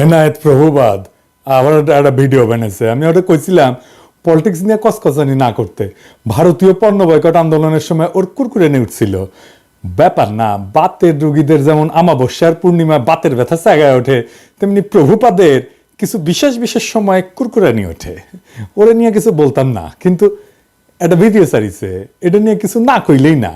এনায়েত প্রভুবাদ আবার একটা ভিডিও বানাইছে। আমি ওটা কইছিলাম পলিটিক্স নিয়ে কসকসানি না করতে। ভারতীয় পণ্য বয়কট আন্দোলনের সময় ওর কুরকুরে নিয়ে উঠছিল। ব্যাপার না, বাতের রুগীদের যেমন আমাবস্যার পূর্ণিমা বাতের ব্যথা জায়গায় ওঠে, তেমনি প্রভুপাদের কিছু বিশেষ বিশেষ সময় কুরকুরে নিয়ে ওঠে। ওরা নিয়ে কিছু বলতাম না, কিন্তু একটা ভিডিও সারিছে, এটা নিয়ে কিছু না কইলেই না।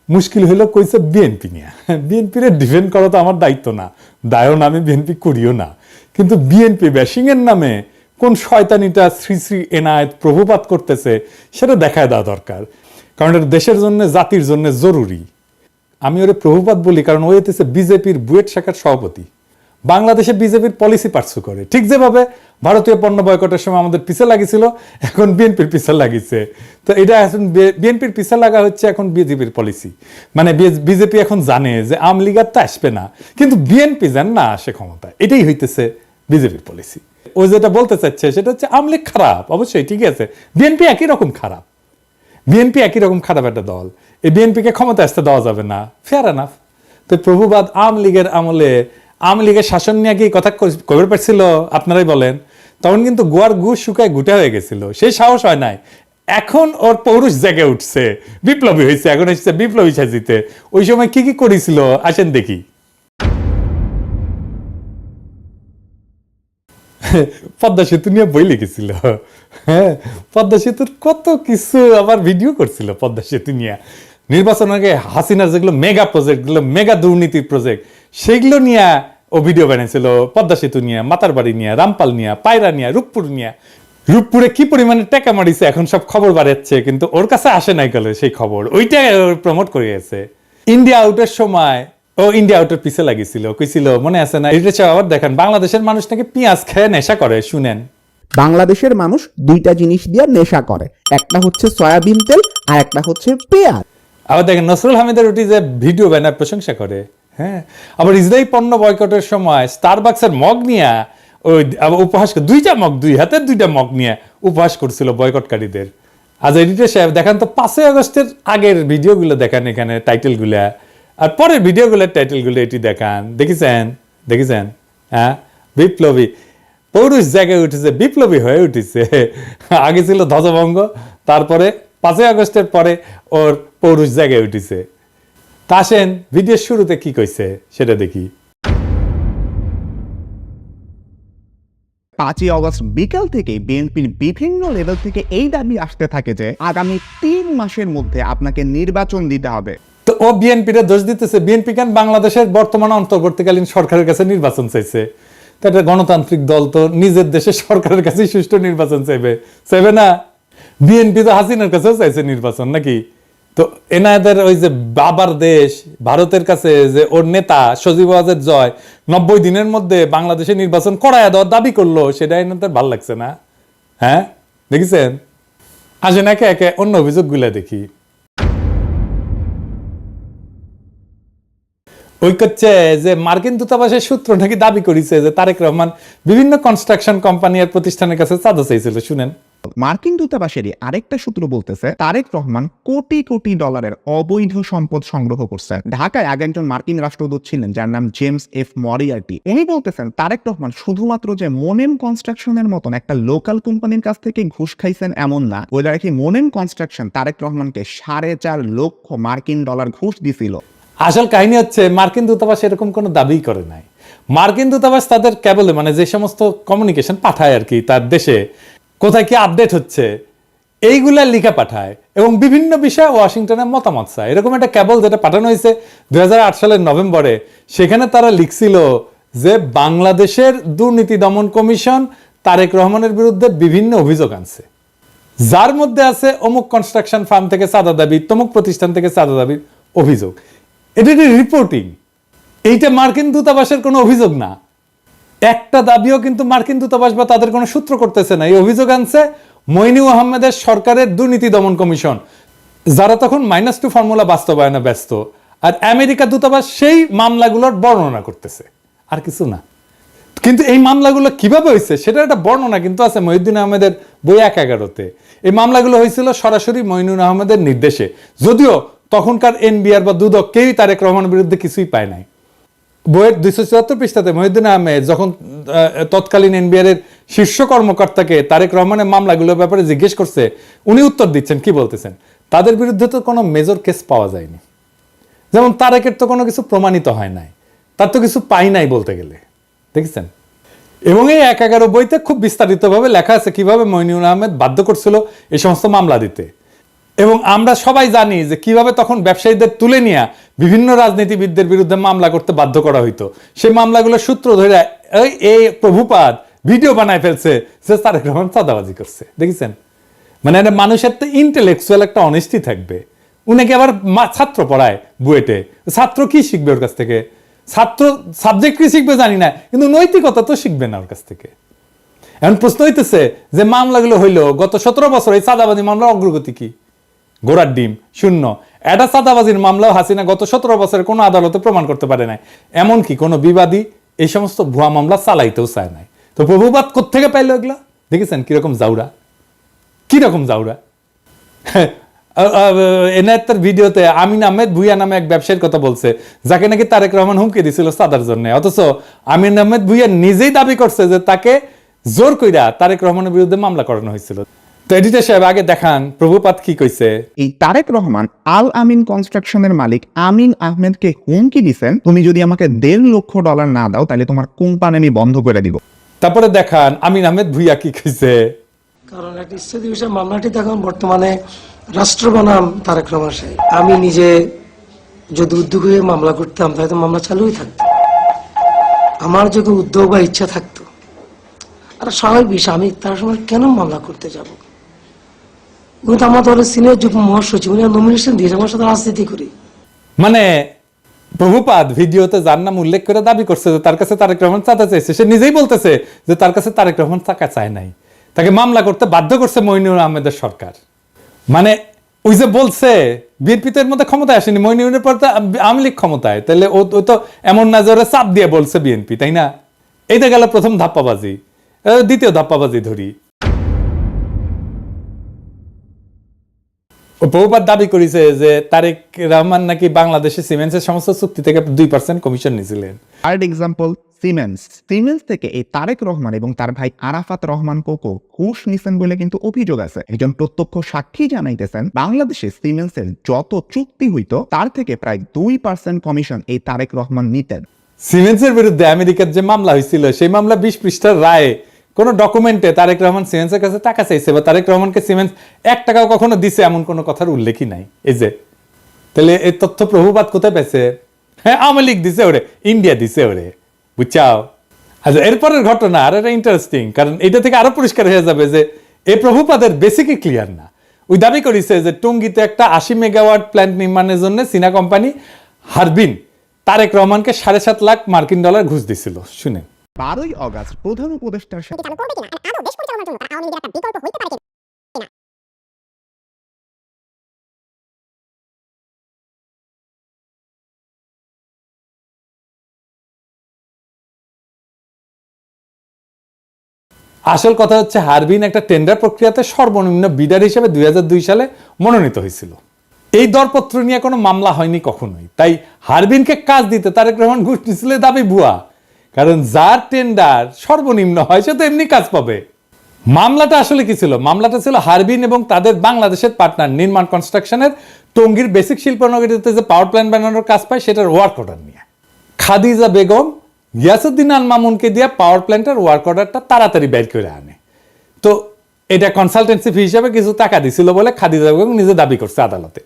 মুশকিল হইলো কইছে বিএনপি নিয়ে। বিএনপির ডিফেন্ড করা তো আমার দায়িত্ব না, দায়ও না, আমি বিএনপি করিও না। কিন্তু বিএনপি ব্যাশিং এর নামে কোন শয়তানিটা শ্রী শ্রী এনায়েত প্রভুপাত করতেছে সেটা দেখায় দেওয়া দরকার, কারণ এটা দেশের জন্য জাতির জন্য জরুরি। আমি ওরে প্রভুপাত বলি কারণ ও হইতেছে বিজেপির বুয়েট শাখার সভাপতি। বাংলাদেশে বিজেপির পলিসি পার্সু করে, ঠিক যেভাবে ভারতীয় পণ্য বয়কটের সময় আমাদের পিছে লাগিয়েছিল, এখন বিএনপির পিছে লাগিয়েছে। তো এটা এখন বিএনপির পিছে লাগা হচ্ছে এখন বিজেপির পলিসি। মানে বিজেপি এখন জানে যে আওয়ামী লীগ আর তো আসবে না, কিন্তু বিএনপি যেন না আসে ক্ষমতায়, এটাই হইতেছে বিজেপির পলিসি। ও যেটা বলতে চাচ্ছে সেটা হচ্ছে আওয়ামী লীগ খারাপ, অবশ্যই ঠিক আছে, বিএনপি একই রকম খারাপ। বিএনপি একই রকম খারাপ একটা দল, এই বিএনপিকে ক্ষমতা আসতে দেওয়া যাবে না, ফেয়ার এনাফ। তো প্রভুবাদ আওয়ামী লীগের আমলে আওয়ামী লীগের শাসন নিয়ে কি কথা কবে পারছিল আপনারাই বলেন? তখন কিন্তু গোয়ার গু শুকায় গুটা হয়ে গেছিল, সেই সাহস হয় নাই। এখন ওর পৌরুষ জেগে উঠছে, বিপ্লবী হয়েছে, এখন এসেছে বিপ্লবী সাজিতে। ওই সময় কি কি করেছিল আসেন দেখি। পদ্মা সেতু নিয়ে বই লিখেছিল, হ্যাঁ, পদ্মা সেতুর কত কিছু আবার ভিডিও করছিল পদ্মা সেতু নিয়ে। নির্বাচন আগে হাসিনার যেগুলো মেগা প্রজেক্ট, গুলো মেগা দুর্নীতির প্রজেক্ট, সেগুলো নিয়ে ও ভিডিও বানিয়েছিল। পদ্মা সেতু নিয়ে, মাতারবাড়ি নিয়ে, রামপাল নিয়ে, পায়রা নিয়ে, রূপপুর নিয়ে। রূপপুরে কি পরিমাণে টাকা মারিছে এখন সব খবর বাড়াচ্ছে, কিন্তু ওর কাছে আসে নাই গেলে সেই খবর, ওইটা প্রমোট করে গেছে। ইন্ডিয়া আউটের সময় ও ইন্ডিয়া আউটের পিছে লাগিয়েছিল, কইছিল মনে আছে না? এটা আবার দেখেন, বাংলাদেশের মানুষ নাকি পেঁয়াজ খেয়ে নেশা করে। শুনেন, বাংলাদেশের মানুষ দুইটা জিনিস দিয়ে নেশা করে, একটা হচ্ছে সয়াবিন তেল আর একটা হচ্ছে পেঁয়াজ। আবার দেখেন নসরুল হামিদের ওটি যে ভিডিও ব্যানার প্রশংসা করে, হ্যাঁ। আবার ইসরায়েল পণ্য বয়কটের সময় স্টারবাক্সের মগ নিয়ে ওই উপহাস, দুইটা মগ, দুই হাতের দুইটা মগ নিয়ে উপহাস করছিল বয়কটকারীদের। আজ এডিটর সাহেব দেখান তো 5ই আগস্টের আগের ভিডিওগুলো দেখান, এখানে টাইটেলগুলা, আর পরের ভিডিওগুলোর টাইটেলগুলো এটি দেখান। দেখেছেন? হ্যাঁ, বিপ্লবী পৌরুষ জায়গায় উঠেছে, বিপ্লবী হয়ে উঠেছে। আগে ছিল ধ্বজভঙ্গ, তারপরে 5ই আগস্টের পরে ওর পৌরুষ জায়গায় উঠেছে। তা আসেন ভিডিওর শুরুতে কি কইছে সেটা দেখি। 5ই অগস্ট বিকাল থেকে বিএনপির বিভিন্ন লেভেল থেকে এই দাবি আসতে থাকে যে আগামী 3 মাসের মধ্যে আপনাকে নির্বাচন দিতে হবে। তো ও বিএনপির দোষ দিতেছে। বিএনপি কেন বাংলাদেশের বর্তমান অন্তর্বর্তীকালীন সরকারের কাছে নির্বাচন চাইছে? তো একটা গণতান্ত্রিক দল তো নিজের দেশের সরকারের কাছে সুষ্ঠু নির্বাচন চাইবে না? বিএনপি তো হাসিনার কাছেও চাইছে নির্বাচন নাকি? তো এনাদের ওই যে বাবার দেশ ভারতের কাছে যে ওর নেতা সজীব ওয়াজেদ জয় 90 দিনের মধ্যে বাংলাদেশে নির্বাচন করায় দেওয়ার দাবি করলো, সেটা এনাদের ভালো লাগছে না? হ্যাঁ, দেখেছেন? আসেন একে একে অন্য অভিযোগগুলো দেখি। ওই করছে যে মার্কিন দূতাবাসের সূত্র নাকি দাবি করেছে যে তারেক রহমান বিভিন্ন কনস্ট্রাকশন কোম্পানি আর প্রতিষ্ঠানের কাছে চাঁদা চাইছিল। শুনেন, মার্কিন দূতাবাসেরই আরেকটা সূত্র বলতেছে তারেক রহমান কোটি কোটি ডলারের অবৈধ সম্পদ সংগ্রহ করছেন। ঢাকায় আগে একজন মার্কিন রাষ্ট্রদূত ছিলেন যার নাম জেমস এফ মরিয়ার্টি। উনি বলতেছেন তারেক রহমান শুধুমাত্র যে মোনেম কনস্ট্রাকশনের মতন একটা লোকাল কোম্পানির কাছ থেকে ঘুষ খাইছেন এমন না, ওই কি মোনেম কনস্ট্রাকশন তারেক রহমানকে 4.5 লক্ষ মার্কিন ডলার ঘুষ দিছিল। আসল কাহিনী হচ্ছে মার্কিন দূতাবাস এরকম কোনো দাবি করে নাই। মার্কিন দূতাবাস তাদের কেবলে মানে যে সমস্ত কমিউনিকেশন পাঠায় আর কি, তার দেশে কোথায় কি আপডেট হচ্ছে এইগুলা লিখে পাঠায় এবং বিভিন্ন বিষয়ে ওয়াশিংটনে মতামত চায়। এরকম একটা কেবল যেটা পাঠানো হয়েছে 2008 সালের নভেম্বরে, সেখানে তারা লিখছিল যে বাংলাদেশের দুর্নীতি দমন কমিশন তারেক রহমানের বিরুদ্ধে বিভিন্ন অভিযোগ আনছে, যার মধ্যে আছে অমুক কনস্ট্রাকশন ফার্ম থেকে চাঁদা দাবি, তমুক প্রতিষ্ঠান থেকে চাঁদা দাবির অভিযোগ। এটা রিপোর্টিং, এইটা মার্কিন দূতাবাসের কোনো অভিযোগ না। একটা দাবিও কিন্তু মার্কিন দূতাবাস বা তাদের কোনো সূত্র করতেছে না। এই অভিযোগ আনছে মইনুল আহমেদের সরকারের দুর্নীতি দমন কমিশন, যারা তখন -2 ফর্মুলা বাস্তবায়নে ব্যস্ত, আর আমেরিকা দূতাবাস সেই মামলাগুলোর বর্ণনা করতেছে, আর কিছু না। কিন্তু এই মামলাগুলো কিভাবে হয়েছে সেটা একটা বর্ণনা কিন্তু আছে মহিউদ্দিন আহমেদের বই 1/11-তে। এই মামলাগুলো হয়েছিল সরাসরি মইনুল আহমেদের নির্দেশে, যদিও তখনকার এনবিআর বা দুদক কেউই তারেক রহমানের বিরুদ্ধে কিছুই পায় নাই। বইয়ের 274 পৃষ্ঠাতে মহিউদ্দিন আহমেদ যখন তৎকালীন এনবিআর এর শীর্ষ কর্মকর্তাকে তারেক রহমানের মামলাগুলোর ব্যাপারে জিজ্ঞেস করছে, উনি উত্তর দিচ্ছেন, কি বলতেছেন, তাদের বিরুদ্ধে তো কোনো মেজর কেস পাওয়া যায়নি, যেমন তারেকের তো কোনো কিছু প্রমাণিত হয় নাই, তার তো কিছু পাই নাই বলতে গেলে, দেখেছেন। এবং এই 1/11 বইতে খুব বিস্তারিতভাবে লেখা আছে কিভাবে মইনুল আহমেদ বাধ্য করছিল এই সমস্ত মামলা দিতে। এবং আমরা সবাই জানি যে কিভাবে তখন ব্যবসায়ীদের তুলে নিয়ে বিভিন্ন রাজনীতিবিদদের বিরুদ্ধে মামলা করতে বাধ্য করা হইতো। সেই মামলাগুলোর সূত্র ধরে এই প্রভুপাদ ভিডিও বানায় ফেলছে যে তারেক রহমান চাঁদাবাজি করছে, দেখেছেন। মানে মানুষের তো ইন্টেলেকচুয়াল একটা অনেস্টি থাকবে। উনাকে আবার ছাত্র পড়ায় বুয়েটে, ছাত্র কি শিখবে ওর কাছ থেকে? ছাত্র সাবজেক্ট কি শিখবে জানি না, কিন্তু নৈতিকতা তো শিখবে না ওর কাছ থেকে। এখন প্রশ্ন হইতেছে যে মামলাগুলো হইলো গত 17 বছর, এই চাঁদাবাজি মামলার অগ্রগতি কি? গোড়ার ডিম, শূন্য। এটা চাঁদাবাজির মামলাও হাসিনা গত 17 বছরে কোনো আদালতে প্রমাণ করতে পারে নাই, এমনকি কোনো বিবাদী এই সমস্ত ভুয়া মামলা চালাইতেও চায় নাই। তো প্রভুবাদ কোত্থেকে পাইলো এগুলা? দেখেছেন কিরকম জাউরা, কিরকম জাউরা। এনায়েতের ভিডিওতে আমিন আহমেদ ভুইয়া নামে এক ব্যবসায়ীর কথা বলছে, যাকে নাকি তারেক রহমান হুমকি দিছিল চাঁদার জন্য। অথচ আমিন আহমেদ ভুইয়া নিজেই দাবি করছে যে তাকে জোর কইরা তারেক রহমানের বিরুদ্ধে মামলা করানো হয়েছিল। তো এডিটর সাহেব আগে দেখান প্রভুপাত কি কইছে। এই তারেক রহমান আল আমিন কনস্ট্রাকশনের মালিক আমিন আহমেদকে হুমকি দিছেন, তুমি যদি আমাকে $1.5 লক্ষ না দাও তাহলে তোমার কোম্পানি আমি বন্ধ করে দিব। তারপরে দেখান আমিন আহমেদ ভুইয়া কি কইছে। কারণ একটা ইস্তেদি বিষয় মামলাটি দেখুন বর্তমানে রাষ্ট্র বনাম তারেক রহমান সাহেব। আমি নিজে যদি উদ্যোগ হয়ে মামলা করতাম তাহলে তো মামলা চালুই থাকতো। আমার যদি উদ্যোগ বা ইচ্ছা থাকতো, আর স্বাভাবিক বিষয়, আমি তার সময় কেন মামলা করতে যাব? উনি তো আমার দলের সিনিয়র যুগ্ম মহাসচিব, উনি নমিনেশন দিয়েছে, আমার সাথে রাজনীতি করি। মানে প্রভুপাদ ভিডিওতে যার নাম উল্লেখ করে দাবি করছে যে তার কাছে তারেক রহমান চাঁদা চাইছে, সে নিজেই বলতেছে যে তার কাছে তারেক রহমান টাকা চায় নাই, তাকে মামলা করতে বাধ্য করছে মইনুল আহমেদের সরকার। মানে ওই যে বলছে বিএনপি তো এর মধ্যে ক্ষমতায় আসেনি, মইনুলের পর তো আওয়ামী লীগ ক্ষমতায়, তাহলে ও তো এমন না যে ওরা চাপ দিয়ে বলছে বিএনপি, তাই না? এইটা গেল প্রথম ধাপ্পাবাজি। দ্বিতীয় ধাপ্পাবাজি ধরি, প্রভুপাত দাবি করেছে যে তারেক রহমান নাকি বাংলাদেশে সিমেন্টসের সমস্ত চুক্তি থেকে 2% কমিশন নিয়েছিলেন। থার্ড এক্সাম্পল সিমেন্স থেকে এই তারেক রহমান এবং তার ভাই আরাফাত রহমান কোকো ঘুষ নিছেন বলে কিন্তু অভিযোগ আছে। একজন প্রত্যক্ষ সাক্ষী জানাইতেছেন বাংলাদেশে সিমেন্সের যত চুক্তি হইতো তার থেকে প্রায় 2% কমিশন এই তারেক রহমান নিতেন। সিমেন্সের বিরুদ্ধে আমেরিকার যে মামলা হয়েছিল সেই মামলা 20 পৃষ্ঠার রায়ে কোন ডকুমেন্টে তারেক রহমান সিমেন্সের কাছে টাকা চাইছে বা তারেক রহমানকে সিমেন্স 1 টাকাও কখনো দিছে এমন কোনো কথার উল্লেখই নাই। এই যে তাহলে এই তথ্য প্রভুপাত কোথায় পেয়েছে? হ্যাঁ, আওয়ামী লীগ দিছে ওরে, ইন্ডিয়া দিছে ওরে, বুঝছাও। আচ্ছা, এরপরের ঘটনা আর এটা ইন্টারেস্টিং, কারণ এটা থেকে আরো পরিষ্কার হয়ে যাবে যে এই প্রভুপাদের বেসিকই ক্লিয়ার না। ওই দাবি করেছে যে টঙ্গীতে একটা 80 মেগাওয়াট প্ল্যান্ট নির্মাণের জন্য চীনা কোম্পানি হারবিন তারেক রহমানকে $7.5 লাখ মার্কিন ডলার ঘুষ দিছিল। শুনে 12ই অগাস্ট প্রধান উপদেষ্টার সাথে চালু করবে কিনা, আদৌ দেশ পরিচালনার জন্য তার আওয়ামী লীগের একটা বিকল্প হইতে পারে কিনা। আসল কথা হচ্ছে হারবিন একটা টেন্ডার প্রক্রিয়াতে সর্বনিম্ন বিডার হিসেবে 2002 সালে মনোনীত হয়েছিল। এই দরপত্র নিয়ে কোনো মামলা হয়নি কখনোই। তাই হারবিনকে কাজ দিতে তারেক রহমান ঘুষ নিছিল দাবি ভুয়া, কারণ যার টেন্ডার সর্বনিম্ন হয় সে তো এমনি কাজ পাবে। মামলাটা আসলে কি ছিল? মামলাটা ছিল হারবিন এবং তাদের বাংলাদেশের পার্টনার নির্মাণ কনস্ট্রাকশনের টঙ্গীর বেসিক শিল্পনগরীতে যে পাওয়ার প্ল্যান্ট বানানোর কাজ পায় সেটার ওয়ার্ক অর্ডার নিয়ে। খাদিজা বেগম গিয়াসউদ্দিন আল মামুনকে দিয়ে পাওয়ার প্ল্যান্টের ওয়ার্ক অর্ডারটা তাড়াতাড়ি বের করে আনে। তো এটা কনসালটেন্সি ফি হিসাবে কিছু টাকা দিছিল বলে খাদিজা বেগম নিজে দাবি করছে আদালতে।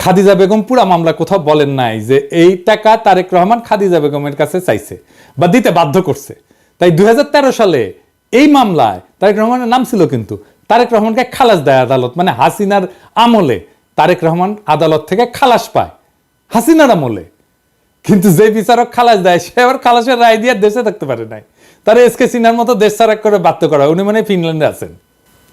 খাদিজা বেগম পুরা মামলা কোথাও বলেন নাই যে এই টাকা তারেক রহমান খাদিজা বেগমের কাছে চাইছে বা দিতে বাধ্য করছে। তাই 2013 সালে এই মামলায় তারেক রহমানের নাম ছিল, কিন্তু তারেক রহমানকে খালাস দেয় আদালত। মানে হাসিনার আমলে তারেক রহমান আদালত থেকে খালাস পায়, হাসিনার আমলে। কিন্তু যে বিচারক খালাস দেয় সে আবার খালাসের রায় দিয়ে দেশে থাকতে পারে নাই, তারা এসকে সিনহার মতো দেশ ছাড়া করে বাধ্য করা। উনি মানে ফিনল্যান্ডে আছেন।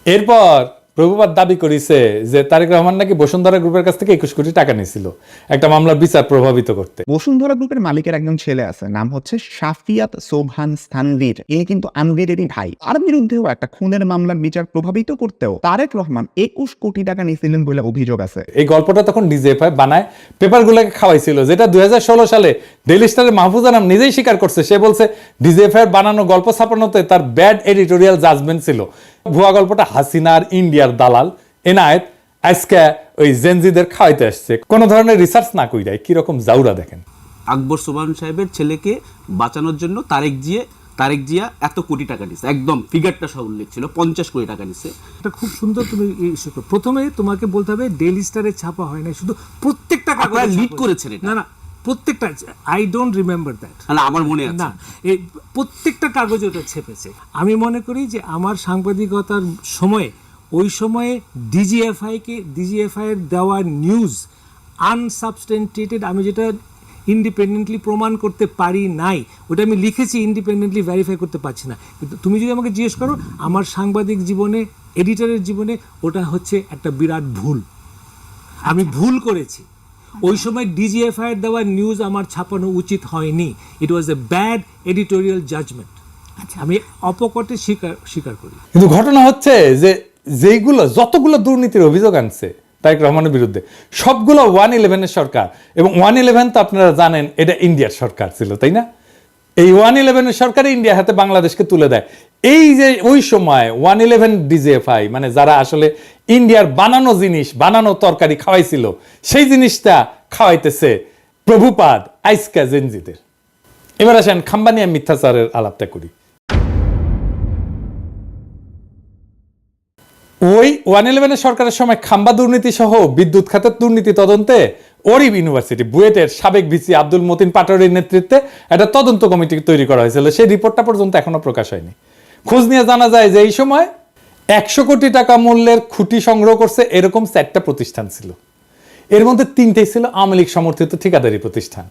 এরপর প্রভুপাদ দাবি করেছে যে তারেক রহমান নাকি বসুন্ধরা গ্রুপের কাছ থেকে 21 কোটি টাকা নিয়েছিল একটা মামলার বিচার প্রভাবিত করতে। বসুন্ধরা গ্রুপের মালিকের একজন ছেলে আছে, নাম হচ্ছে শাফিয়াত সোবহান স্থানভীর। ইনি কিন্তু আনভীরেরই ভাই। আর বিরুদ্ধেও একটা খুনের মামলার বিচার প্রভাবিত করতেও তারেক রহমান 21 কোটি টাকা নিয়েছিলেন বলে অভিযোগ আছে। এই গল্পটা তখন ডিজিএফআই বানায় পেপারগুলোকে খাওয়াইছিল, যেটা 2016 সালে ডেইলি স্টারের মাহফুজ আনাম নিজেই স্বীকার করছে। সে বলছে ডিজিএফআই বানানো গল্প ছাপানোতে তার ব্যাড এডিটোরিয়াল জাজমেন্ট ছিল। ভুয়া গল্পটা হাসিনার ইন্ডিয়ার দালাল এনায়েত আজকে ওই জেনজিদের খাওয়াইতে আসছে, কোনো ধরনের রিসার্চ না কইরাই কিরকম জাউরা দেখেন। আকবর সোবহান সাহেবের ছেলেকে বাঁচানোর জন্য তারেক জিয়া এত কোটি টাকা দিচ্ছে, একদম ফিগারটা সব উল্লেখ ছিল, 50 কোটি টাকা দিচ্ছে। এটা খুব সুন্দর। তুমি প্রথমে তোমাকে বলতে হবে ডেইলি স্টারে ছাপা হয় না, শুধু প্রত্যেকটা কাগজে লিড করেছেন এটা। না প্রত্যেকটা, আই ডোন্ট রিমেম্বার দ্যাট। না আমার মনে আছে না, এই প্রত্যেকটা কাগজে ওটা ছেপেছে। আমি মনে করি যে আমার সাংবাদিকতার সময়ে ওই সময়ে ডিজিএফআই এর দেওয়া নিউজ আনসাবস্টেন্টেটেড, আমি যেটা ইন্ডিপেন্ডেন্টলি প্রমাণ করতে পারি নাই, ওটা আমি লিখেছি, ইন্ডিপেন্ডেন্টলি ভেরিফাই করতে পারছি না। কিন্তু তুমি যদি আমাকে জিজ্ঞেস করো আমার সাংবাদিক জীবনে, এডিটরের জীবনে ওটা হচ্ছে একটা বিরাট ভুল। আমি ভুল করেছি। ওই সময় ডিজিএফআই এর দেওয়া নিউজ আমার ছাপানো উচিত হয়নি। ইট ওয়াজ এ ব্যাড এডিটোরিয়াল জাজমেন্ট। আমি অপকটে স্বীকার করি। কিন্তু ঘটনা হচ্ছে যে যতগুলো দুর্নীতির অভিযোগ আনছে তারেক রহমানের বিরুদ্ধে, সবগুলো 111 সরকার, এবং 111 তো আপনারা জানেন এটা ইন্ডিয়ার সরকার ছিল, তাই না? এই 111 সরকার ইন্ডিয়া হাতে বাংলাদেশকে তুলে দেয়। এই যে ওই সময় 111 ডিজিএফআই মানে যারা আসলে ইন্ডিয়ার বানানো জিনিস, বানানো তরকারি খাওয়াইছিল, সেই জিনিসটা খাওয়াইতেছে প্রভুপাদ আইসকা জেনজিদের। এবার আসেন খাম্বানিয়া মিথ্যাচারের আলাপটা করি। ওই 111 সরকারের সময় খাম্বা দুর্নীতি সহ বিদ্যুৎ খাতের দুর্নীতি তদন্তে ওরিব ইউনিভার্সিটি বুয়েটের সাবেক ভিসি আব্দুল মতিন পাটোয়ারির নেতৃত্বে একটা তদন্ত কমিটি তৈরি করা হয়েছিল। সেই রিপোর্টটা পর্যন্ত এখনো প্রকাশ হয়নি। খোঁজ নিয়ে জানা যায় যে এই সময় 100 কোটি টাকা মূল্যের খুঁটি সংগ্রহ করছে এরকম 4টা প্রতিষ্ঠান ছিল। এর মধ্যে 3টেই ছিল আওয়ামী লীগ সমর্থিত ঠিকাদারি প্রতিষ্ঠান।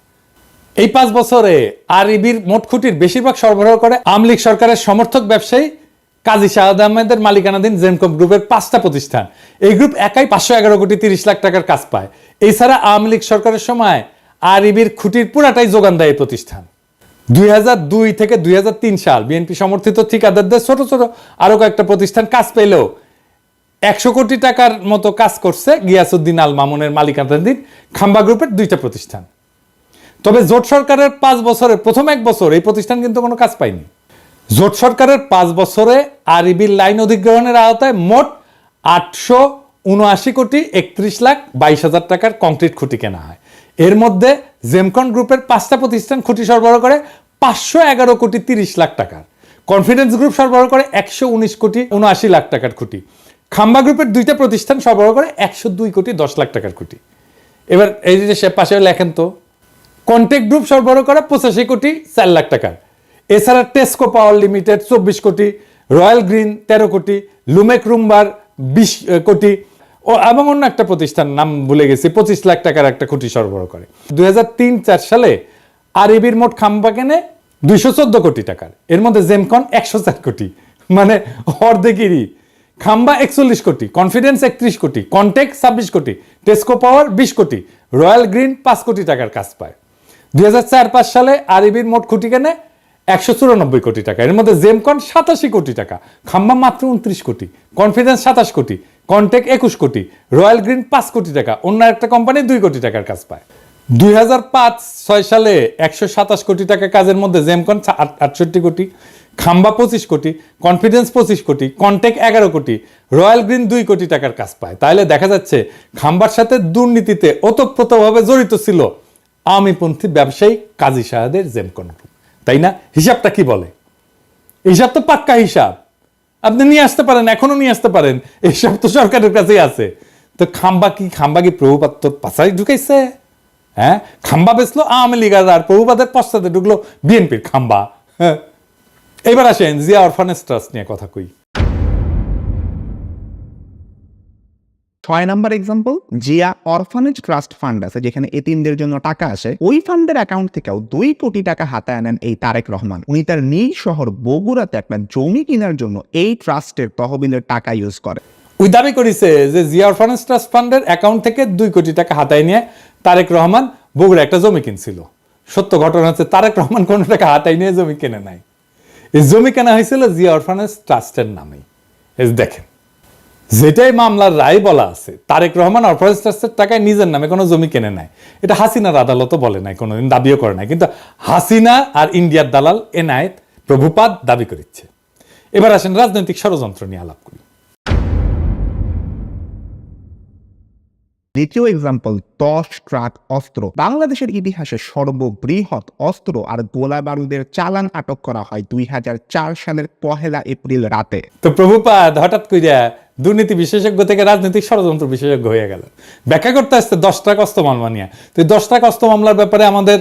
এই 5 বছরে আরইবির মোট খুঁটির বেশিরভাগ সরবরাহ করে আওয়ামী লীগ সরকারের সমর্থক ব্যবসায়ী কাজী শাহাদ আহমেদের মালিকানাধীন জেনকম গ্রুপের 5টা প্রতিষ্ঠান। এই গ্রুপ একাই 511 কোটি 30 লাখ টাকার কাজ পায়। এছাড়া আওয়ামী লীগ সরকারের সময় আরইবির খুঁটির পুরাটাই যোগান দেয় এই প্রতিষ্ঠান। 2002 থেকে 2003 সাল বিএনপি সমর্থিত ঠিকাদারদের ছোট ছোট আরো কয়েকটা প্রতিষ্ঠান কাজ পেলেও 100 কোটি টাকার মতো কাজ করছে গিয়াসউদ্দিন আল মামুনের মালিকানাধীন খাম্বা গ্রুপের 2টা প্রতিষ্ঠান। তবে জোট সরকারের 5 বছরের প্রথম 1 বছর এই প্রতিষ্ঠান কিন্তু কোনো কাজ পায়নি। জোট সরকারের 5 বছরে আরইবির লাইন অধিগ্রহণের আওতায় মোট 879 কোটি 31 লাখ 22 হাজার টাকার কংক্রিট খুঁটি কেনা হয়। এর মধ্যে জেমকন গ্রুপের 5টা প্রতিষ্ঠান খুঁটি সরবরাহ করে 511 কোটি 30 লাখ টাকার, কনফিডেন্স গ্রুপ সরবরাহ করে 119 কোটি 79 লাখ টাকার খুঁটি, খাম্বা গ্রুপের 2টা প্রতিষ্ঠান সরবরাহ করে 102 কোটি 10 লাখ টাকার খুঁটি। এবার এই যে সে পাশে লেখেন তো, কন্টেক্ট গ্রুপ সরবরাহ করে 85 কোটি 4 লাখ টাকার। এছাড়া টেস্কো পাওয়ার লিমিটেড 24 কোটি, রয়্যাল গ্রিন 13 কোটি, লুমেক রুম্বার 20 কোটি ও এবং অন্য একটা প্রতিষ্ঠান নাম ভুলে গেছি 25 লাখ টাকার একটা খুঁটি সরবরাহ করে। 2003-4 সালে আরইবির মোট খাম্বা কেনে 214 কোটি টাকার। এর মধ্যে জেমকন 104 কোটি, মানে অর্ধেকেরই। খাম্বা 41 কোটি, কনফিডেন্স 31 কোটি, কন্টেক্ট 26 কোটি, টেস্কো পাওয়ার 20 কোটি, রয়্যাল গ্রিন 5 কোটি টাকার কাজ পায়। 2004-5 সালে আরইবির মোট খুঁটি কেনে 194 কোটি টাকা। এর মধ্যে জেমকন 87 কোটি টাকা, খাম্বা মাত্র 29 কোটি, কনফিডেন্স 27 কোটি, কন্টেক্ট 21 কোটি, রয়্যাল গ্রিন 5 কোটি টাকা, অন্য একটা কোম্পানি 2 কোটি টাকার কাজ পায়। 2005-6 সালে 127 কোটি টাকা কাজের মধ্যে জেমকন 68 কোটি, খাম্বা 25 কোটি, কনফিডেন্স 25 কোটি, কন্টেক্ট 11 কোটি, রয়্যাল গ্রিন 2 কোটি টাকার কাজ পায়। তাহলে দেখা যাচ্ছে খাম্বার সাথে দুর্নীতিতে ওতপ্রোতভাবে জড়িত ছিল আওয়ামীপন্থী ব্যবসায়ী কাজী শাহাদের জেমকন গ্রুপ, তাই না? হিসাবটা কি বলে? হিসাব তো পাক্কা হিসাব, আপনি নিয়ে আসতে পারেন, এখনো নিয়ে আসতে পারেন, এইসব তো সরকারের কাছেই আছে। তো খাম্বা কি প্রভুপাত পাশায় ঢুকাইছে? হ্যাঁ, খাম্বা বেচলো আওয়ামী লীগ আর প্রভুপাতের পশ্চাতে ঢুকলো বিএনপির খাম্বা। হ্যাঁ, এবার আসেন জিয়া অরফানেজ ট্রাস্ট নিয়ে কথা কই। 6 number example, Zia orphanage trust fund আছে যেখানে এতিমদের জন্য টাকা আসে। ওই ফান্ডের অ্যাকাউন্ট থেকেও 2 কোটি টাকা হাতে আনেন এই তারেক রহমান। উনি তার নিজ শহর বগুড়াতে একটা জমি কেনার জন্য এই ট্রাস্টের তহবিলের টাকা ইউজ করে। ওই দাবি করেছে যে জিয়া অরফানেজ ট্রাস্ট ফান্ডের অ্যাকাউন্ট থেকে 2 কোটি টাকা হাতায় নিয়ে তারেক রহমান বগুড়া একটা জমি কিনছিল। সত্য ঘটনা হচ্ছে তারেক রহমান কোনো টাকা হাতায় নিয়ে জমি কিনে নাই, এই জমি কেনা হয়েছিল জিয়া অরফানেজ ট্রাস্টের নামে। দেখেন, যেটাই মামলার রায় বলা আছে তারেক রহমান অরফানেজ ট্রাস্টের টাকায় নিজের নামে কোনো জমি কেনে নাই, এটা হাসিনার আদালতও বলে নাই, কোনোদিন দাবিও করে নাই, কিন্তু হাসিনা আর ইন্ডিয়ার দালাল এনায়েত প্রভুপাদ দাবি করেছে। এবার আসেন রাজনৈতিক ষড়যন্ত্র নিয়ে আলাপ করি। দ্বিতীয় এক্সাম্পল, 10 ট্রাক অস্ত্র। বাংলাদেশের ইতিহাসে সর্ববৃহৎ অস্ত্র আর গোলা বারুদের চালান আটক করা হয় 2004 সালের 1 এপ্রিল রাতে। তো প্রভুপাদ হঠাৎ কইরা দুর্নীতি বিশেষজ্ঞ থেকে রাজনৈতিক ষড়যন্ত্র বিশেষজ্ঞ হয়ে গেল, ব্যাখ্যা করতে আসছে 10 ট্রাক অস্ত্র মামলা নিয়ে। তো 10 ট্রাক অস্ত্র মামলার ব্যাপারে আমাদের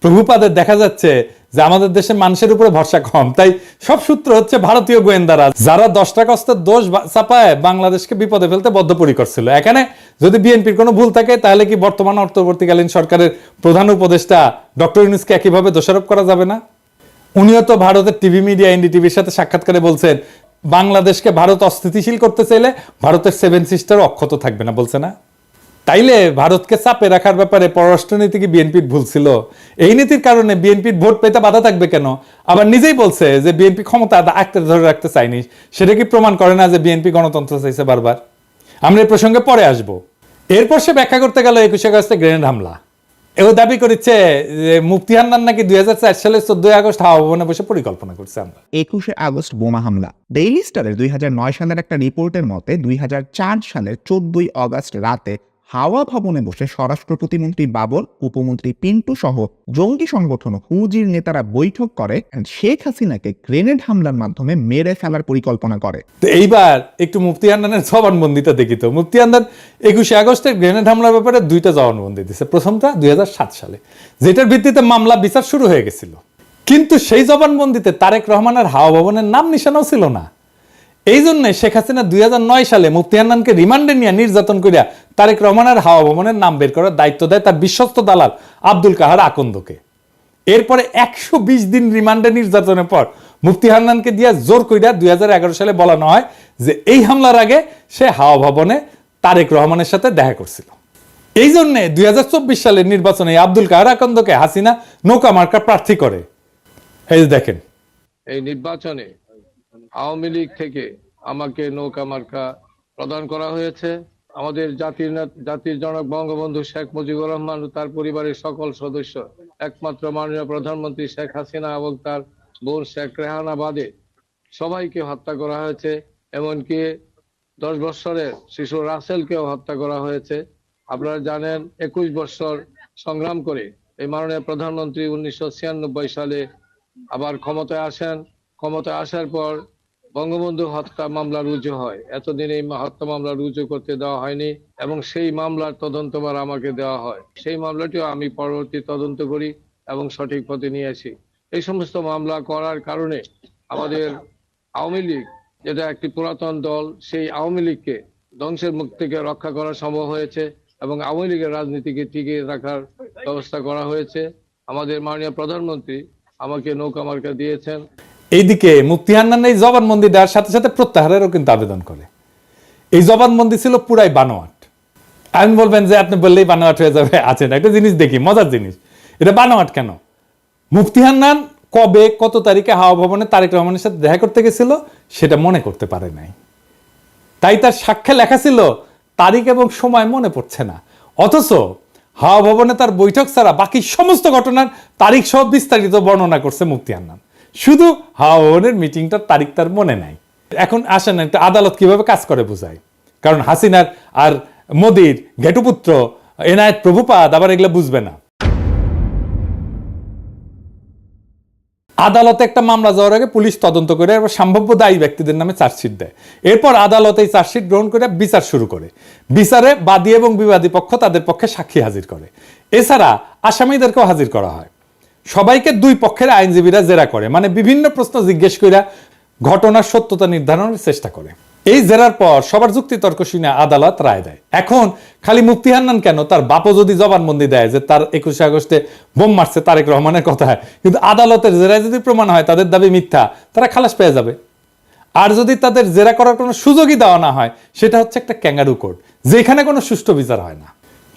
প্রভুপাদের দেখা যাচ্ছে যে আমাদের দেশের মানুষের উপরে ভরসা কম, তাই সব সূত্র হচ্ছে ভারতীয় গোয়েন্দারা, যারা 10 ট্রাক অস্ত্রের দোষ চাপায় বাংলাদেশকে বিপদে ফেলতে বদ্ধপরিকর ছিল। এখানে যদি বিএনপির কোনো ভুল থাকে তাহলে কি বর্তমান অন্তর্বর্তীকালীন সরকারের প্রধান উপদেষ্টা ডক্টর ইউনূসকে একইভাবে দোষারোপ করা যাবে না? উনিও তো ভারতের টিভি মিডিয়া এনডিটিভির সাথে সাক্ষাৎকারে বলছেন বাংলাদেশকে ভারত অস্থিতিশীল করতে চাইলে ভারতের 7 সিস্টার অক্ষত থাকবে না, বলছে না? তাইলে ভারতকে চাপে রাখার ব্যাপারে পররাষ্ট্রনীতি কি বিএনপির ভুল ছিল? এই নীতির কারণে বিএনপির ভোট পেতে বাধা থাকবে কেন? আবার নিজেই বলছে যে বিএনপি ক্ষমতা আঁকড়ে ধরে রাখতে চায়নি, সেটা কি প্রমাণ করে না যে বিএনপি গণতন্ত্র চাইছে বারবার? আমরা এই প্রসঙ্গে পরে আসব। এরপর সে ব্যাখ্যা করতে গেল 21 আগস্টে গ্রেনেড হামলা। এও দাবি করেছে যে মুফতি হান্নান নাকি 2004 সালের 14 আগস্ট হাওয়া ভবনে বসে পরিকল্পনা করছে। আমরা 21 আগস্ট বোমা হামলা। ডেইলি স্টারের 2009 সালের একটা রিপোর্টের মতে 2004 সালের 14 আগস্ট রাতে হাওয়া ভবনে বসে স্বরাষ্ট্র প্রতিমন্ত্রী বাবর, উপমন্ত্রী পিন্টু সহ জঙ্গি সংগঠন হুজির নেতারা বৈঠক করে শেখ হাসিনাকে গ্রেনেড হামলার মাধ্যমে মেরে ফেলার পরিকল্পনা করে। তো এইবার একটু মুফতি হান্নানের জবানবন্দিটা দেখি তো। মুফতি হান্নান 21 আগস্টের গ্রেনেড হামলার ব্যাপারে 2টা জবানবন্দি দিয়েছে। প্রথমটা 2007 সালে, যেটার ভিত্তিতে মামলা বিচার শুরু হয়ে গেছিল, কিন্তু সেই জবানবন্দিতে তারেক রহমানের হাওয়া ভবনের নাম নিশানাও ছিল না। এই জন্য শেখ হাসিনা 2009 সালে মুফতি হান্নানকে রিমান্ডে নিয়ে নির্যাতন করিয়া তারেক রহমানের হাওয়া ভবনের নাম বের করার দায়িত্ব দেয় তার বিশ্বস্ত দালাল আব্দুল কাহার আকন্দকে। এরপরে 120 দিন রিমান্ডে নির্যাতনের পর মুফতি হান্নানকে দিয়া জোর কইরা 2011 সালে বলানো হয় যে এই হামলার আগে সে হাওয়া ভবনে তারেক রহমানের সাথে দেখা করছিল। এই জন্য 2024 সালের নির্বাচনে আব্দুল কাহার আকন্দকে হাসিনা নৌকা মার্কা প্রার্থী করে। এই দেখেন, এই নির্বাচনে আওয়ামী লীগ থেকে আমাকে নৌকা মার্কা প্রদান করা হয়েছে। আমাদের জাতির জনক বঙ্গবন্ধু শেখ মুজিবুর রহমান ও তার পরিবারের সকল সদস্য, একমাত্র মাননীয় প্রধানমন্ত্রী শেখ হাসিনা এবং তার বোন শেখ রেহানা বাদে সবাইকে হত্যা করা হয়েছে। এমনকি 10 বছরের শিশু রাসেলকেও হত্যা করা হয়েছে। আপনারা জানেন 21 বছর সংগ্রাম করে এই মাননীয় প্রধানমন্ত্রী 1996 সালে আবার ক্ষমতায় আসেন। ক্ষমতায় আসার পর বঙ্গবন্ধু হত্যা মামলা রুজু হয়। এতদিন এই হত্যা মামলা রুজু করতে দেওয়া হয়নি এবং সেই মামলার তদন্তভার আমাকে দেওয়া হয়। সেই মামলাটিও আমি পরবর্তী তদন্ত করি এবং সঠিক পথে নিয়ে আসি। এই সমস্ত মামলা করার কারণে আমাদের আওয়ামী লীগ, যেটা একটি পুরাতন দল, সেই আওয়ামী লীগকে ধ্বংসের মুখ থেকে রক্ষা করা সম্ভব হয়েছে এবং আওয়ামী লীগের রাজনীতিকে টিকিয়ে রাখার ব্যবস্থা করা হয়েছে। আমাদের মাননীয় প্রধানমন্ত্রী আমাকে নৌকা মার্কা দিয়েছেন। এইদিকে মুফতি হান্নান এই জবানবন্দি দেওয়ার সাথে সাথে প্রত্যাহারেরও কিন্তু আবেদন করে। এই জবানবন্দি ছিল পুরাই বানোয়াট। আপনি বলবেন যে আপনি বললেই বানোয়াট হয়ে যাবে, আছে না একটা জিনিস দেখি, মজার জিনিস। এটা বানোয়াট কেন? মুফতি হান্নান কবে কত তারিখে হাওয়া ভবনে তারেক রহমানের সাথে দেখা করতে গেছিল সেটা মনে করতে পারে নাই, তাই তার সাক্ষ্যে লেখা ছিল তারিখ এবং সময় মনে পড়ছে না। অথচ হাওয়া ভবনে তার বৈঠক ছাড়া বাকি সমস্ত ঘটনার তারিখ সহ বিস্তারিত বর্ণনা করছে মুফতি হান্নান, শুধু হাওয়া ভবনের মিটিংটার তারিখ তার মনে নাই। এখন আসেন একটা আদালত কিভাবে কাজ করে বোঝায়, কারণ হাসিনার আর মোদির ঘেটুপুত্র এনায়েত প্রভুপাদ আবার এগুলো বুঝবে না। আদালতে একটা মামলা যাওয়ার আগে পুলিশ তদন্ত করে এবার সম্ভাব্য দায়ী ব্যক্তিদের নামে চার্জশিট দেয়। এরপর আদালত এই চার্জশিট গ্রহণ করে বিচার শুরু করে। বিচারে বাদী এবং বিবাদী পক্ষ তাদের পক্ষে সাক্ষী হাজির করে। এছাড়া আসামিদেরকেও হাজির করা হয়। সবাইকে দুই পক্ষের আইনজীবীরা জেরা করে, মানে বিভিন্ন প্রশ্ন জিজ্ঞেস করে ঘটনার সত্যতা নির্ধারণের চেষ্টা করে। এই জেরার পর সবার যুক্তি তর্ক শুনে আদালত রায় দেয়। এখন খালি মুফতি হান্নান কেন, তার বাপও যদি জবানবন্দি দেয় যে তার 21 আগস্টে বোম মারছে তারেক রহমানের কথায়, কিন্তু আদালতের জেরায় যদি প্রমাণ হয় তাদের দাবি মিথ্যা, তারা খালাস পেয়ে যাবে। আর যদি তাদের জেরা করার কোনো সুযোগই দেওয়া না হয়, সেটা হচ্ছে একটা ক্যাঙ্গারু কোর্ট, যেখানে কোনো সুষ্ঠু বিচার হয় না।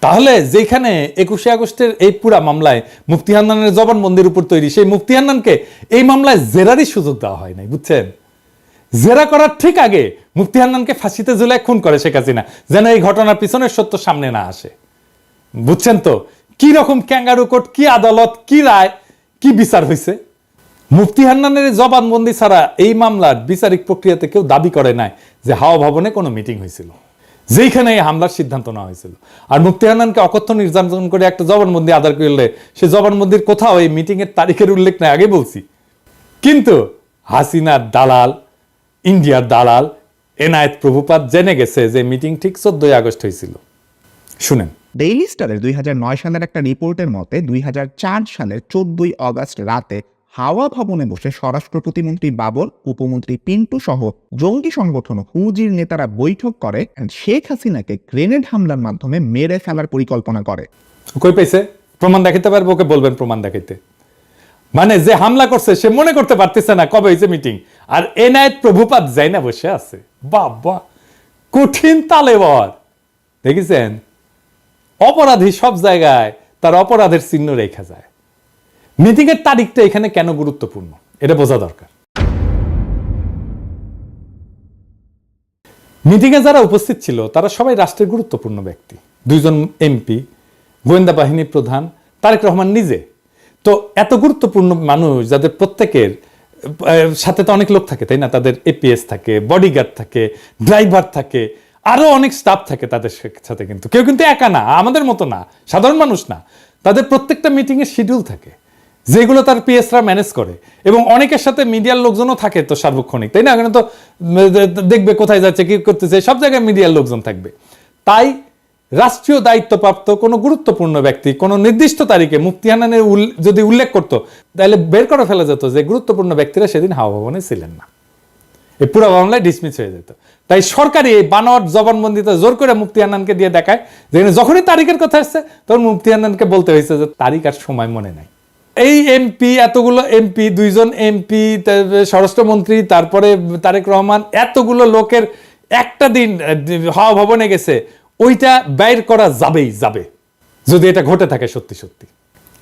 তাহলে যেখানে 21শে আগস্টের এই পুরা মামলায় মুফতি হান্নানের জবানবন্দির উপর তৈরি, সেই মুফতি হান্নানকে এই মামলায় জেরারই সুযোগ দেওয়া হয় নাই, বুঝছেন? জেরা করার ঠিক আগে মুফতি হান্নানকে ফাঁসিতে ঝুলায় খুন করে শেখ হাসিনা, যেন এই ঘটনার পিছনের সত্য সামনে না আসে। বুঝছেন তো কি রকম ক্যাঙ্গারু কোর্ট, কি আদালত, কি রায়, কি বিচার হয়েছে? মুফতি হান্নানের জবানবন্দি ছাড়া এই মামলার বিচারিক প্রক্রিয়াতে কেউ দাবি করে নাই যে হাওয়া ভবনে কোনো মিটিং হয়েছিল, যেখানে এই হামলার সিদ্ধান্ত নেওয়া হয়েছিল। আর মুফতি হান্নানকে অকথ্য নির্যাতন করে একটা জবানবন্দি আদার করলে সে জবানবন্দির কোথাও এই মিটিং এর তারিখের উল্লেখ নাই, আগে বলছি। কিন্তু হাসিনার দালাল, ইন্ডিয়ার দালাল এনায়েত প্রভুপাত জেনে গেছে যে মিটিং ঠিক 14ই আগস্ট হয়েছিল। শুনেন, ডেইলি স্টারের 2009 সালের একটা রিপোর্টের মতে 2004 সালের 14ই অগস্ট রাতে হাওয়া ভবনে বসে স্বরাষ্ট্র প্রতিমন্ত্রী বাবর, উপমন্ত্রী পিন্টু সহ জঙ্গি সংগঠন হুজির নেতারা বৈঠক করে and শেখ হাসিনাকে গ্রেনেড হামলার মাধ্যমে মেরে ফেলার পরিকল্পনা করে। কই পাইছে? প্রমাণ দেখাইতে পারবো? ওকে বলবেন প্রমাণ দেখাইতে। মানে যে হামলা করছে সে মনে করতে পারতেছে না কবে হয়েছে মিটিং, আর এনায়েত প্রভুপাত যাই না বসে আছে। বাবা, কঠিন তালেবর। দেখেছেন, অপরাধী সব জায়গায় তার অপরাধের চিহ্ন রেখা যায়। মিটিং এর তারিখটা এখানে কেন গুরুত্বপূর্ণ এটা বোঝা দরকার। মিটিং এ যারা উপস্থিত ছিল তারা সবাই রাষ্ট্রের গুরুত্বপূর্ণ ব্যক্তি, 2 জন এমপি, গোয়েন্দা বাহিনী প্রধান, তারেক রহমান নিজে। তো এত গুরুত্বপূর্ণ মানুষ যাদের প্রত্যেকের সাথে তো অনেক লোক থাকে, তাই না? তাদের এপিএস থাকে, বডিগার্ড থাকে, ড্রাইভার থাকে, আরো অনেক স্টাফ থাকে তাদের সাথে। কিন্তু কেউ কিন্তু একা না, আমাদের মতো না, সাধারণ মানুষ না। তাদের প্রত্যেকটা মিটিং এর শিডিউল থাকে, যেগুলো তার পিএসরা ম্যানেজ করে, এবং অনেকের সাথে মিডিয়ার লোকজনও থাকে তো সার্বক্ষণিক, তাই না? এখানে তো দেখবে কোথায় যাচ্ছে, কি করতেছে, সব জায়গায় মিডিয়ার লোকজন থাকবে। তাই রাষ্ট্রীয় দায়িত্বপ্রাপ্ত কোনো গুরুত্বপূর্ণ ব্যক্তি কোনো নির্দিষ্ট তারিখে মুফতি হান্নানের যদি উল্লেখ করতো, তাহলে বের করে ফেলা যেত যে গুরুত্বপূর্ণ ব্যক্তিরা সেদিন হাওয়া ভবনে ছিলেন না, এই পুরো মামলায় ডিসমিস হয়ে যেত। তাই সরকারি এই বানোয়াট জবানবন্দিতে জোর করে মুফতি হান্নানকে দিয়ে দেখায়, যেখানে যখনই তারিখের কথা আসছে তখন মুফতি হান্নানকে বলতে হয়েছে যে তারিখ আর সময় মনে নাই। এই এমপি, এতগুলো এমপি, 2 জন এমপি, স্বরাষ্ট্রমন্ত্রী, তারপরে তারেক রহমান, এতগুলো লোকের একটা দিন হাওয়া ভবনে গেছে, ওইটা বাইর করা যাবেই যাবে যদি এটা ঘটে থাকে সত্যি সত্যি।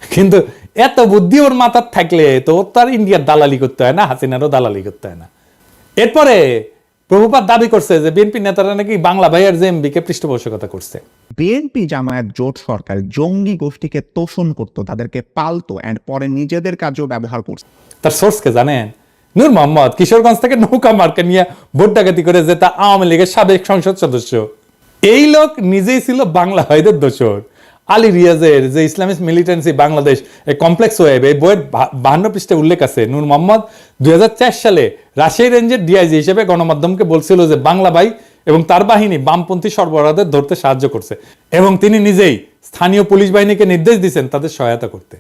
কিন্তু এত বুদ্ধি ওর মাথার থাকলে তো ওর তার ইন্ডিয়ার দালালি করতে হয় না, হাসিনারও দালালি করতে হয় না। এরপরে প্রভুপাত দাবি করছে যে বিএনপি নেতারা নাকি বাংলা ভাইয়ের জেএমবিকে পৃষ্ঠপোষকতা করছে। বিএনপি জামায়াত জোট সরকার জঙ্গি গোষ্ঠীকে তোষণ করত, তাদেরকে পালতো এন্ড পরে নিজেদের কাজেও ব্যবহার করছে। তার সোর্সকে জানেন? নূর মোহাম্মদ কিশোরগঞ্জ থেকে নৌকা মার্কা নিয়ে ভোট ডাকাতি করে যে তা আওয়ামী লীগের সাবেক সংসদ সদস্য। এই লোক নিজেই ছিল বাংলা ভাইদের দোসর। আলী রিয়াজের যে Islamic militancy Bangladesh complex web, এই বইয়ের 52 পৃষ্ঠায় উল্লেখ আছে নূর মোহাম্মদ 2004 সালে রাজশাহী রেঞ্জের ডিআইজি হিসেবে গণমাধ্যমকে বলছিল যে বাংলা ভাই এবং তার বাহিনী বামপন্থী সরবরাহদের ধরতে সাহায্য করছে, এবং তিনি নিজেই স্থানীয় পুলিশ বাহিনীকে নির্দেশ দিয়েছেন তাদের সহায়তা করতে।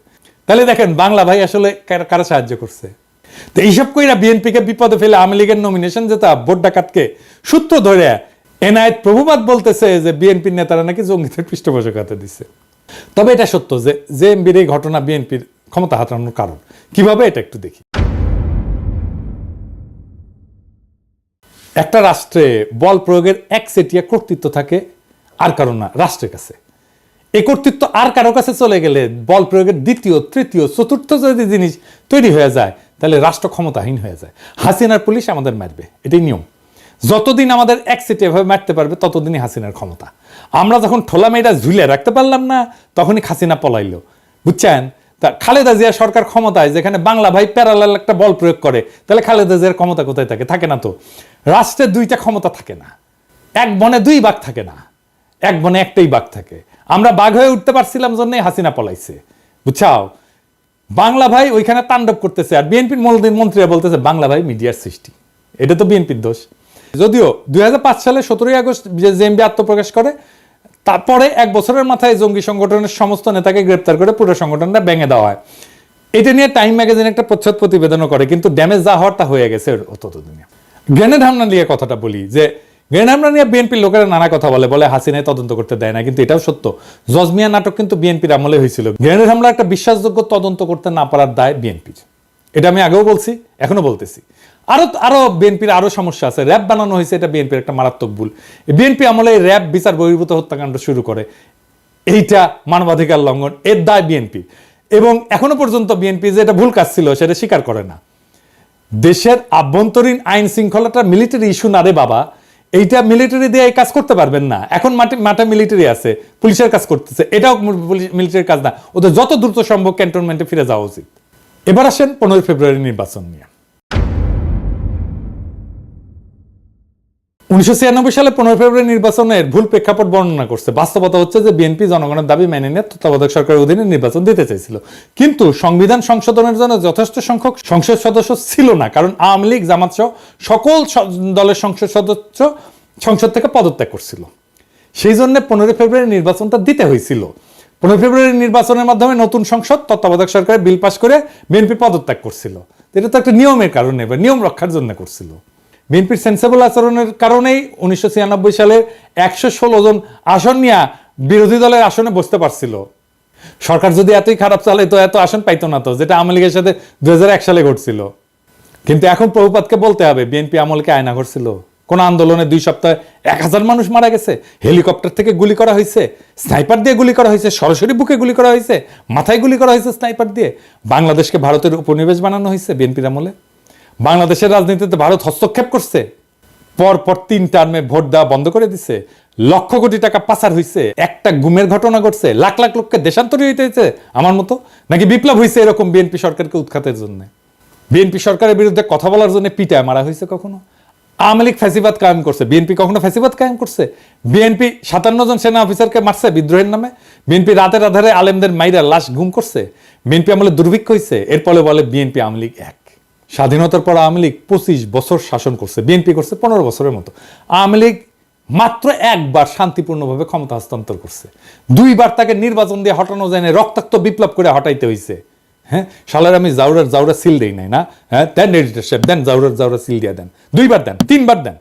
তাহলে দেখেন বাংলা ভাই আসলে কারা সাহায্য করছে। তো এইসব কইরা বিএনপিকে বিপদে ফেলে আওয়ামী লীগের নমিনেশন যেটা ভোট ডাকাতকে সূত্র ধরে এনায়েত প্রভুপাত বলতেছে যে বিএনপির নেতারা নাকি জঙ্গিদের পৃষ্ঠপোষকতা দিচ্ছে। তবে এটা সত্য যে জেএমবির এই ঘটনা বিএনপির ক্ষমতা হারানোর কারণ। কিভাবে এটা একটু দেখি। একটা রাষ্ট্রে বল প্রয়োগের একচেটিয়া কর্তৃত্ব থাকে আর কারণ না, রাষ্ট্রের কাছে। এই কর্তৃত্ব আর কারো কাছে চলে গেলে বল প্রয়োগের দ্বিতীয়, তৃতীয়, চতুর্থ যদি জিনিস তৈরি হয়ে যায় তাহলে রাষ্ট্র ক্ষমতাহীন হয়ে যায়। হাসিনার পুলিশ আমাদের মারবে, এটাই নিয়ম। যতদিন আমাদের একচেটিয়া ভাবে মারতে পারবে ততদিনই হাসিনার ক্ষমতা। আমরা যখন ঠোলা মেয়েটা ঝুলে রাখতে পারলাম না তখনই হাসিনা পলাইলো, বুঝছেন? তা খালেদা জিয়া সরকার ক্ষমতায়, যেখানে বাংলা ভাই প্যারালাল একটা বল প্রয়োগ করে, তাহলে খালেদা জিয়ার ক্ষমতা কোথায় থাকে? থাকে না তো। রাষ্ট্রের 2টা ক্ষমতা থাকে না, এক বনে 2 বাঘ থাকে না, এক বনে একটাই বাঘ থাকে। আমরা বাঘ হয়ে উঠতে পারছিলাম জন্যই হাসিনা পলাইছে, বুঝছাও? বাংলা ভাই ওইখানে তাণ্ডব করতেছে, আর বিএনপির মন্ত্রীরা বলতেছে বাংলা ভাই মিডিয়ার সৃষ্টি। এটা তো বিএনপির দোষ। যদিও 2005 সালে 17ই আগস্ট জেএমবি আত্মপ্রকাশ করে, তারপরে 1 বছরের মাথায় জঙ্গি সংগঠনের সমস্ত নেতাকে গ্রেপ্তার করে পুরো সংগঠনটা ভেঙে দেওয়া হয়। এটা নিয়ে টাইম ম্যাগাজিন একটা প্রচ্ছদ প্রতিবেদনও করে, কিন্তু ড্যামেজ যা হওয়ার তা হয়ে গেছে ততদিনে। গ্রেনেড হামলা নিয়ে কথাটা বলি, যে গ্রেনেড হামলা নিয়ে বিএনপির লোকেরা নানা কথা বলে হাসিনায় তদন্ত করতে দেয় না, কিন্তু এটাও সত্য। জজমিয়া নাটক কিন্তু বিএনপির আমলে হয়েছিল। গ্রেনেড হামলা একটা বিশ্বাসযোগ্য তদন্ত করতে না পারার দায় বিএনপির। এটা আমি আগেও বলছি, এখনো বলতেছি। আরো বিএনপির আরো সমস্যা আছে। র্যাব বানানো হয়েছে, এটা বিএনপির একটা মারাত্মক ভুল। বিএনপি আমলে র্যাব বিচার বহির্ভূত হত্যাকাণ্ড শুরু করে, এইটা মানবাধিকার লঙ্ঘন, এর দায় বিএনপি। এবং এখনো পর্যন্ত বিএনপি যে এটা ভুল কাজ ছিল সেটা স্বীকার করে না। দেশের আভ্যন্তরীণ আইন শৃঙ্খলাটা মিলিটারি ইস্যু না রে বাবা, এইটা মিলিটারি দিয়ে এই কাজ করতে পারবেন না। এখন মাঠে মিলিটারি আছে, পুলিশের কাজ করতেছে, এটাও মিলিটারির কাজ না। ওদের যত দ্রুত সম্ভব ক্যান্টনমেন্টে ফিরে যাওয়া উচিত। এবার আসেন 15 ফেব্রুয়ারি নির্বাচন নিয়ে। 1996 সালে 15 ফেব্রুয়ারি নির্বাচনের ভুল প্রেক্ষাপট বর্ণনা করছে। বাস্তবতা হচ্ছে যে বিএনপি জনগণের দাবি মেনে নিয়ে তত্ত্বাবধায়ক সরকারের অধীনে নির্বাচন দিতে চাইছিল, কিন্তু সংবিধান সংশোধনের জন্য যথেষ্ট সংখ্যক সংসদ সদস্য ছিল না, কারণ আওয়ামী লীগ, জামাত সহ সকল দলের সংসদ সদস্য সংসদ থেকে পদত্যাগ করছিল। সেই জন্য 15 ফেব্রুয়ারি নির্বাচনটা দিতে হয়েছিল। 15 ফেব্রুয়ারি নির্বাচনের মাধ্যমে নতুন সংসদ তত্ত্বাবধায়ক সরকারের বিল পাস করে বিএনপি পদত্যাগ করছিল। এটা তো একটা নিয়মের কারণে বা নিয়ম রক্ষার জন্য করছিল। বিএনপির সেন্সেবল আচরণের কারণেই 1996 সালে 116 জন আসন নিয়ে বিরোধী দলের আসনে বসতে পারছিল। সরকার যদি এতই খারাপ চলে তো এত আসন পাইতো না, তো যেটা আওয়ামী লীগের সাথে 2001 সালে ঘটছিল। কিন্তু এখন প্রভুপাতকে বলতে হবে, বিএনপি আমলকে আয়না ঘটছিল? কোন আন্দোলনে 2 সপ্তাহে 1000 মানুষ মারা গেছে, হেলিকপ্টার থেকে গুলি করা হয়েছে, স্নাইপার দিয়ে গুলি করা হয়েছে, সরাসরি বুকে গুলি করা হয়েছে, মাথায় গুলি করা হয়েছে স্নাইপার দিয়ে। বাংলাদেশকে ভারতের উপনিবেশ বানানো হয়েছে বিএনপির আমলে। বাংলাদেশের রাজনীতিতে ভারত হস্তক্ষেপ করছে, পর 3 টার্মে ভোট দেওয়া বন্ধ করে দিছে, লক্ষ কোটি টাকা পাচার হয়েছে, একটা গুমের ঘটনা ঘটছে, লাখ লাখ লোককে দেশান্তরী হইতে হয়েছে আমার মতো, নাকি বিপ্লব হয়েছে এরকম বিএনপি সরকারকে উৎখাতের জন্য? বিএনপি সরকারের বিরুদ্ধে কথা বলার জন্য পিটায় মারা হয়েছে কখনো? আওয়ামী লীগ ফ্যাসিবাদ কায়েম করছে, বিএনপি কখনো ফ্যাসিবাদ কায়েম করছে? বিএনপি 57 জন সেনা অফিসারকে মারছে বিদ্রোহের নামে? বিএনপি রাতের আধারে আলেমদের মাইরা লাশ গুম করছে? বিএনপি আমলে দুর্ভিক্ষ হয়েছে? এরপরে বলে বিএনপি আওয়ামী লীগ এক। স্বাধীনতার পর আওয়ামী লীগ 25 বছর শাসন করছে, বিএনপি করছে 15 বছরের মতো। আওয়ামী লীগ মাত্র একবার শান্তিপূর্ণভাবে ক্ষমতা হস্তান্তর করছে, 2 বার তাকে নির্বাচন দিয়ে হটানো যায় না, রক্তাক্ত বিপ্লব করে হটাইতে হয়েছে। হ্যাঁ, শালার আমি জাউরা সিল দেই নাই না? হ্যাঁ, দেন এডিটর সাহেব, দেন জাউরা সিল দিয়ে দেন, 2 বার দেন, 3 বার দেন।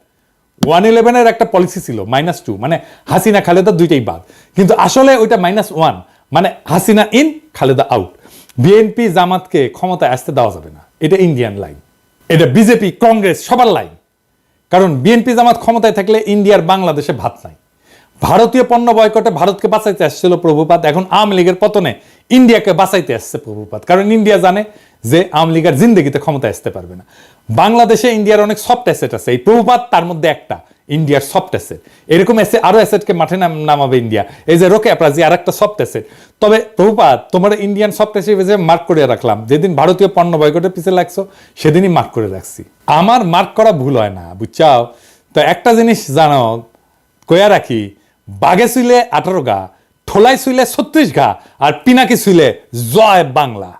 111 একটা পলিসি ছিল -2, মানে হাসিনা খালেদা দুইটাই বাদ, কিন্তু আসলে ওইটা -1, মানে Hasina in Khaleda out. BNP জামাতকে ক্ষমতায় আসতে দেওয়া যাবে না, এটা ইন্ডিয়ান লাইন, এটা বিজেপি কংগ্রেস সবার লাইন। কারণ বিএনপি জামাত ক্ষমতায় থাকলে ইন্ডিয়ার বাংলাদেশে ভাত নাই। ভারতীয় পণ্য বয়কটে ভারতকে বাঁচাইতে আসছিল প্রভুপাত, এখন আওয়ামী লীগের পতনে ইন্ডিয়াকে বাঁচাইতে আসছে প্রভুপাত, কারণ ইন্ডিয়া জানে যে আওয়ামী লীগের জিন্দগিতে ক্ষমতায় আসতে পারবে না। বাংলাদেশে ইন্ডিয়ার অনেক সফট অ্যাসেট আছে, এই প্রভুপাত তার মধ্যে একটা, ইন্ডিয়ার সফট অ্যাসেট। এরকম আরো অ্যাসেটকে মাঠে নামাবে ইন্ডিয়া, এই যে রোকে আপরাজি আর একটা সফট অ্যাসেট। তবে প্রভুপাত তোমার ইন্ডিয়ান সফট অ্যাসেট মার্ক করে রাখলাম, যেদিন ভারতীয় পণ্য বয়কটের পিছিয়ে লাগছো সেদিনই মার্ক করে রাখছি। আমার মার্ক করা ভুল হয় না, বুঝছাও? তো একটা জিনিস জানো, কয়া রাখি, বাঘে শুইলে 18 গা, ঠোলায় শুইলে 36 ঘা, আর পিনাকি শুইলে জয় বাংলা।